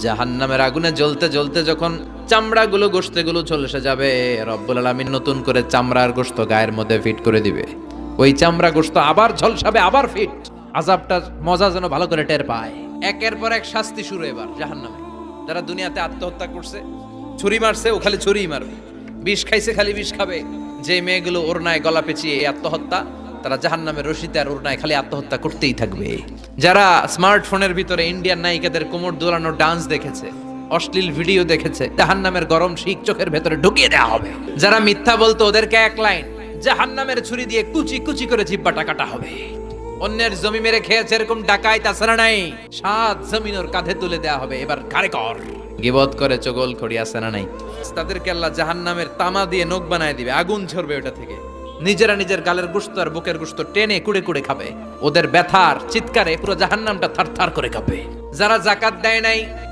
জাহান্নামের আগুনে জ্বলতে জ্বলতে যখন চামড়াগুলো গোশতগুলো ঝলসে যাবে, রব্বুল আলামিন নতুন করে চামড়ার গোশত গায়ের মধ্যে ফিট করে দিবে। ওই চামড়া গোশত আবার ঝলসাবে, আবার ফিট। আযাবটার মজা যেন ভালো করে টের পায়। একের পর এক শাস্তি শুরু এবার জাহান্নামে। যারা দুনিয়াতে আত্মহত্যা করছে, ছুরি মারছে, ও খালি ছুরিই মারবে। বিষ খাইছে, খালি বিষ খাবে। যে মেয়েগুলো ওড়নায় গলা পেঁচিয়ে এই আত্মহত্যা, তারা জাহান্নামের রশিতে আর ওড়নায় খালি আত্মহত্যা করতেই থাকবে। যারা স্মার্টফোনের ভিতরে ইন্ডিয়ান নায়িকাদের কোমর দোলানো ডান্স দেখেছে, অশ্লীল ভিডিও দেখেছে, জাহান্নামের গরম শিক চোখের ভেতরে ঢুকিয়ে দেওয়া হবে। যারা মিথ্যা বলতো, ওদেরকে এক লাইন জাহান্নামের ছুরি দিয়ে কুচি কুচি করে জিহ্বাটা কাটা হবে। অন্যের জমি মেরে খেয়েছে এরকম ডাকাই তাছাড়া নাই, 7 জমিন ওর কাঁধে তুলে দেওয়া হবে। এবার ঘাড়ে কর। গিবত করে চগল খড়ি আছে না নাই, তাদেরকে আল্লাহ জাহান্নামের তামা দিয়ে নখ বানায় দিবে, আগুন ঝরবে ওটা থেকে। নিজেরা নিজের গালের গোশত আর বুকের গোশত টেনে কুড়ে কুড়ে খাবে। ওদের ব্যথার চিৎকারে পুরো জাহান্নামটা থারথার করে কাঁপে। যারা যাকাত দেয় নাই,